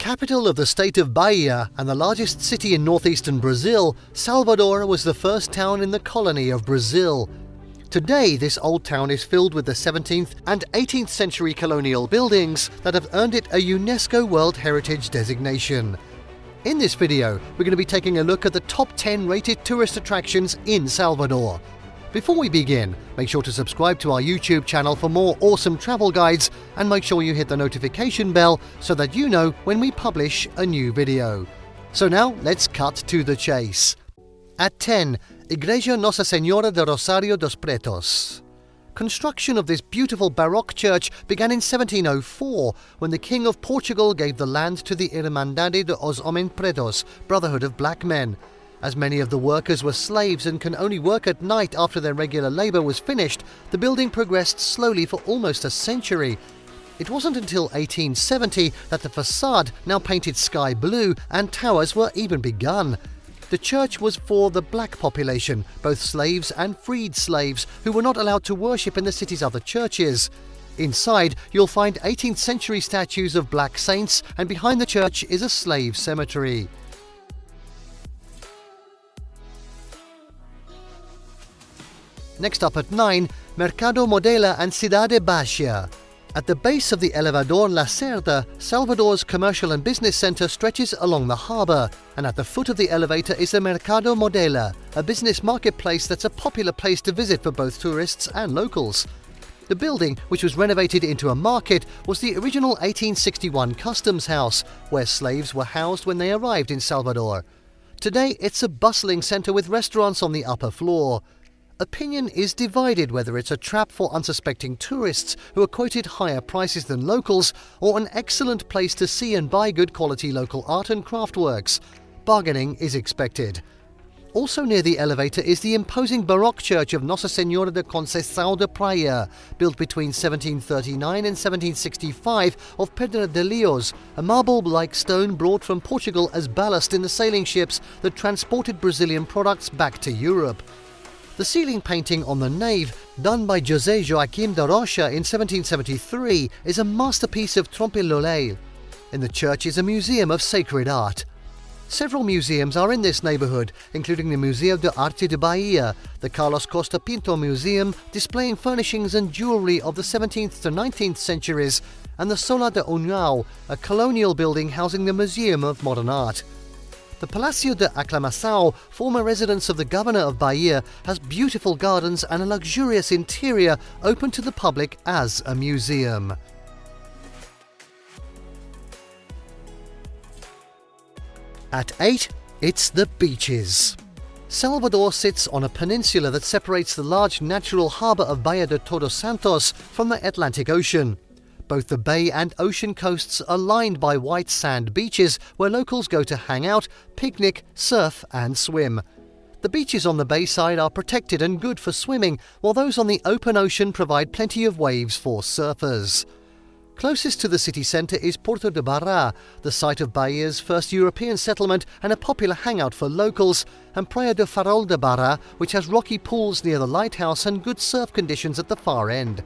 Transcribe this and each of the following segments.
Capital of the state of Bahia and the largest city in northeastern Brazil, Salvador was the first town in the colony of Brazil. Today, this old town is filled with the 17th and 18th century colonial buildings that have earned it a UNESCO World Heritage designation. In this video, we're going to be taking a look at the top 10 rated tourist attractions in Salvador. Before we begin, make sure to subscribe to our YouTube channel for more awesome travel guides and make sure you hit the notification bell so that you know when we publish a new video. So now, let's cut to the chase. At 10, Igreja Nossa Senhora de Rosário dos Pretos. Construction of this beautiful Baroque church began in 1704, when the King of Portugal gave the land to the Irmandade de os Homens Pretos, Brotherhood of Black Men. As many of the workers were slaves and can only work at night after their regular labour was finished, the building progressed slowly for almost a century. It wasn't until 1870 that the facade, now painted sky blue, and towers were even begun. The church was for the black population, both slaves and freed slaves, who were not allowed to worship in the city's other churches. Inside, you'll find 18th century statues of black saints, and behind the church is a slave cemetery. Next up at 9, Mercado, Modela and Cidade, Baixa. At the base of the Elevador Lacerda, Salvador's commercial and business centre stretches along the harbour, and at the foot of the elevator is the Mercado Modela, a business marketplace that's a popular place to visit for both tourists and locals. The building, which was renovated into a market, was the original 1861 customs house, where slaves were housed when they arrived in Salvador. Today, it's a bustling centre with restaurants on the upper floor. Opinion is divided whether it's a trap for unsuspecting tourists who are quoted higher prices than locals, or an excellent place to see and buy good quality local art and craft works. Bargaining is expected. Also near the elevator is the imposing Baroque church of Nossa Senhora de Conceição de Praia, built between 1739 and 1765 of Pedra de Lios, a marble-like stone brought from Portugal as ballast in the sailing ships that transported Brazilian products back to Europe. The ceiling painting on the nave, done by José Joaquim da Rocha in 1773, is a masterpiece of trompe-l'oeil. In the church is a museum of sacred art. Several museums are in this neighbourhood, including the Museu de Arte de Bahia, the Carlos Costa Pinto Museum, displaying furnishings and jewellery of the 17th to 19th centuries, and the Solar de União, a colonial building housing the Museum of Modern Art. The Palacio de Aclamação, former residence of the Governor of Bahia, has beautiful gardens and a luxurious interior open to the public as a museum. At 8, it's the beaches. Salvador sits on a peninsula that separates the large natural harbour of Baía de Todos Santos from the Atlantic Ocean. Both the bay and ocean coasts are lined by white sand beaches where locals go to hang out, picnic, surf and swim. The beaches on the bayside are protected and good for swimming, while those on the open ocean provide plenty of waves for surfers. Closest to the city centre is Porto de Barra, the site of Bahia's first European settlement and a popular hangout for locals, and Praia de Farol da Barra, which has rocky pools near the lighthouse and good surf conditions at the far end.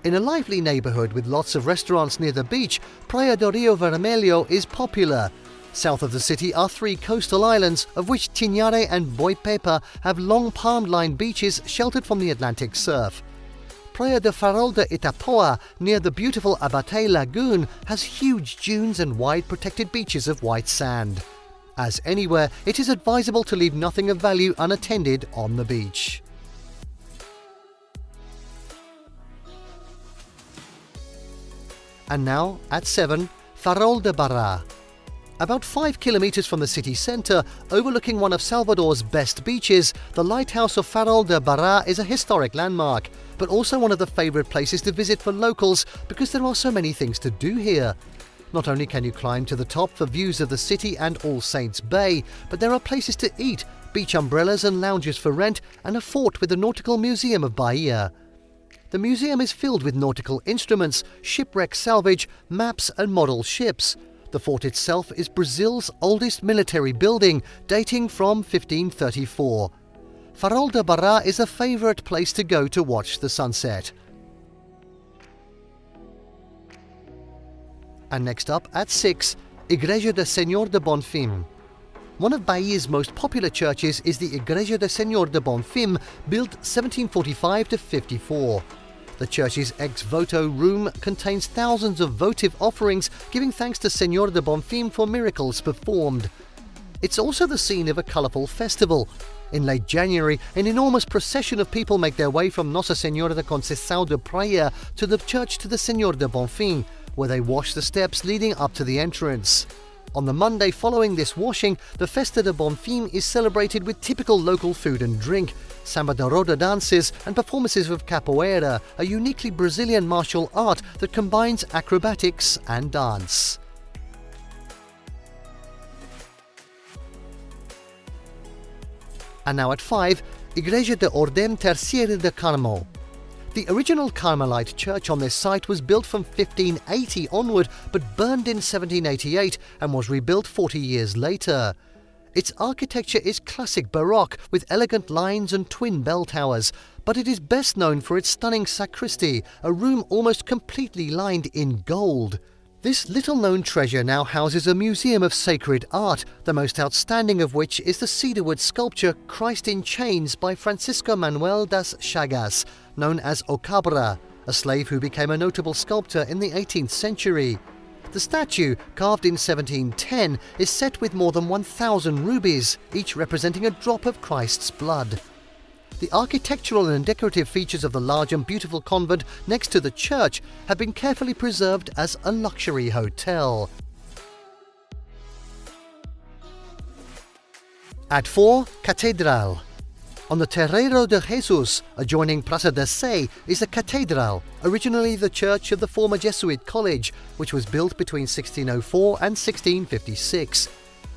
In a lively neighbourhood with lots of restaurants near the beach, Praia do Rio Vermelho is popular. South of the city are 3 coastal islands, of which Tinhare and Boipepa have long palm-lined beaches sheltered from the Atlantic surf. Praia de Farol de Itapoa, near the beautiful Abate Lagoon, has huge dunes and wide protected beaches of white sand. As anywhere, it is advisable to leave nothing of value unattended on the beach. And now, at 7, Farol da Barra. About 5 kilometers from the city centre, overlooking one of Salvador's best beaches, the lighthouse of Farol da Barra is a historic landmark, but also one of the favourite places to visit for locals because there are so many things to do here. Not only can you climb to the top for views of the city and All Saints Bay, but there are places to eat, beach umbrellas and lounges for rent, and a fort with the Nautical Museum of Bahia. The museum is filled with nautical instruments, shipwreck salvage, maps and model ships. The fort itself is Brazil's oldest military building, dating from 1534. Farol da Barra is a favourite place to go to watch the sunset. And next up at 6, Igreja de Senhor de Bonfim. One of Bahia's most popular churches is the Igreja de Senhor de Bonfim, built 1745 to 54. The church's ex-voto room contains thousands of votive offerings giving thanks to Senhor de Bonfim for miracles performed. It's also the scene of a colourful festival. In late January, an enormous procession of people make their way from Nossa Senhora de Conceição de Praia to the church to the Senhor de Bonfim, where they wash the steps leading up to the entrance. On the Monday following this washing, the Festa de Bonfim is celebrated with typical local food and drink, samba de roda dances and performances of capoeira, a uniquely Brazilian martial art that combines acrobatics and dance. And now at 5, Igreja de Ordem Terceira de Carmo. The original Carmelite church on this site was built from 1580 onward, but burned in 1788 and was rebuilt 40 years later. Its architecture is classic Baroque with elegant lines and twin bell towers, but it is best known for its stunning sacristy, a room almost completely lined in gold. This little-known treasure now houses a museum of sacred art, the most outstanding of which is the cedarwood sculpture Christ in Chains by Francisco Manuel das Chagas, known as O Cabra, a slave who became a notable sculptor in the 18th century. The statue, carved in 1710, is set with more than 1,000 rubies, each representing a drop of Christ's blood. The architectural and decorative features of the large and beautiful convent next to the church have been carefully preserved as a luxury hotel. At 4, Cathedral. On the Terreiro de Jesus, adjoining Praça da Sé, is the Cathedral, originally the church of the former Jesuit college, which was built between 1604 and 1656.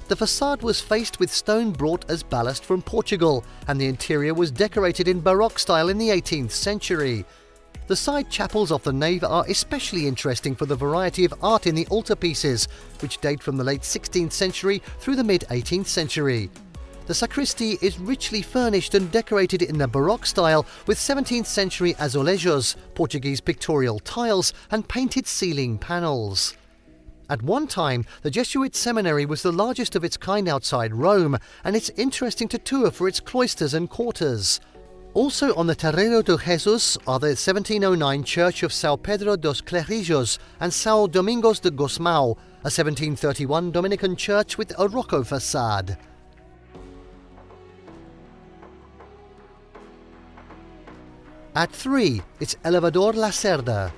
The facade was faced with stone brought as ballast from Portugal, and the interior was decorated in Baroque style in the 18th century. The side chapels off the nave are especially interesting for the variety of art in the altarpieces, which date from the late 16th century through the mid-18th century. The sacristy is richly furnished and decorated in the Baroque style with 17th century azulejos, Portuguese pictorial tiles, and painted ceiling panels. At one time, the Jesuit seminary was the largest of its kind outside Rome, and it's interesting to tour for its cloisters and quarters. Also on the Terreiro de Jesus are the 1709 church of São Pedro dos Clerijos and São Domingos de Gusmão, a 1731 Dominican church with a Rococo facade. At 3, it's Elevador Lacerda.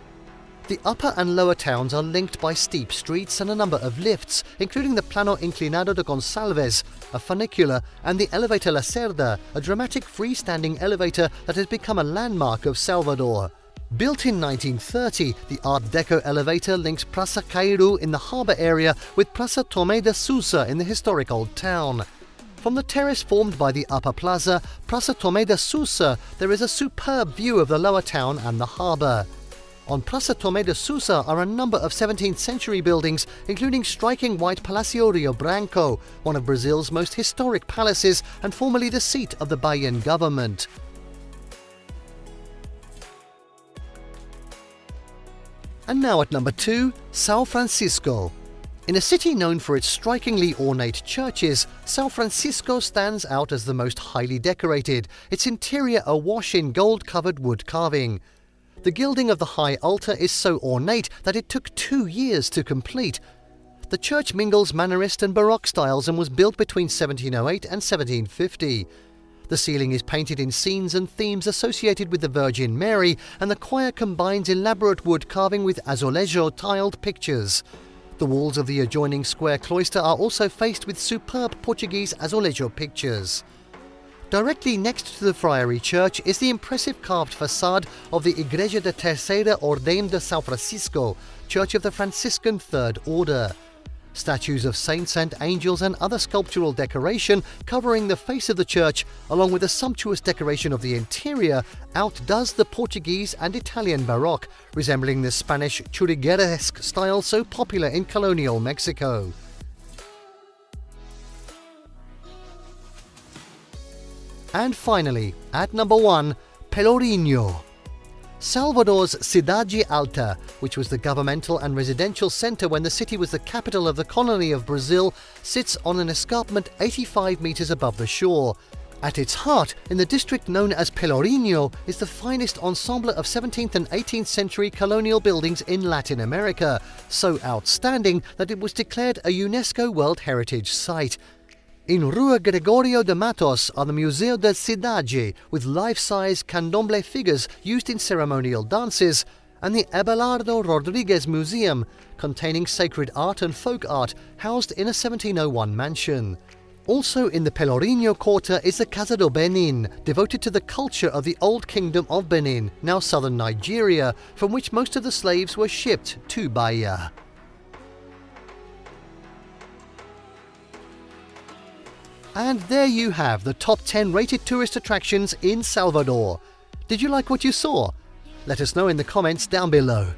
The upper and lower towns are linked by steep streets and a number of lifts, including the Plano Inclinado de Gonçalves, a funicular, and the Elevator Lacerda, a dramatic freestanding elevator that has become a landmark of Salvador. Built in 1930, the Art Deco elevator links Praça Cairo in the harbour area with Praça Tomé de Sousa in the historic Old Town. From the terrace formed by the upper plaza, Praça Tomé de Sousa, there is a superb view of the lower town and the harbour. On Praça Tomé de Sousa are a number of 17th century buildings, including striking white Palácio Rio Branco, one of Brazil's most historic palaces and formerly the seat of the Bahian government. And now at number 2, São Francisco. In a city known for its strikingly ornate churches, São Francisco stands out as the most highly decorated, its interior awash in gold-covered wood carving. The gilding of the high altar is so ornate that it took 2 years to complete. The church mingles Mannerist and Baroque styles and was built between 1708 and 1750. The ceiling is painted in scenes and themes associated with the Virgin Mary, and the choir combines elaborate wood carving with azulejo tiled pictures. The walls of the adjoining square cloister are also faced with superb Portuguese azulejo pictures. Directly next to the friary church is the impressive carved facade of the Igreja de Terceira Ordem de São Francisco, Church of the Franciscan Third Order. Statues of saints and angels and other sculptural decoration covering the face of the church, along with the sumptuous decoration of the interior, outdoes the Portuguese and Italian Baroque, resembling the Spanish churrigueresque style so popular in colonial Mexico. And finally, at number 1, Pelourinho. Salvador's Cidade Alta, which was the governmental and residential centre when the city was the capital of the colony of Brazil, sits on an escarpment 85 metres above the shore. At its heart, in the district known as Pelourinho, is the finest ensemble of 17th and 18th century colonial buildings in Latin America, so outstanding that it was declared a UNESCO World Heritage Site. In Rua Gregorio de Matos are the Museu da Cidade, with life-size candomblé figures used in ceremonial dances, and the Abelardo Rodrigues Museum, containing sacred art and folk art, housed in a 1701 mansion. Also in the Pelourinho quarter is the Casa do Benin, devoted to the culture of the Old Kingdom of Benin, now southern Nigeria, from which most of the slaves were shipped to Bahia. And there you have the top 10 rated tourist attractions in Salvador. Did you like what you saw? Let us know in the comments down below.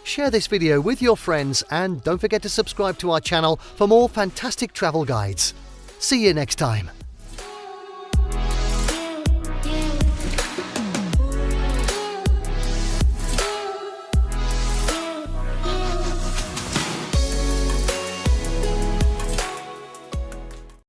Share this video with your friends and don't forget to subscribe to our channel for more fantastic travel guides. See you next time.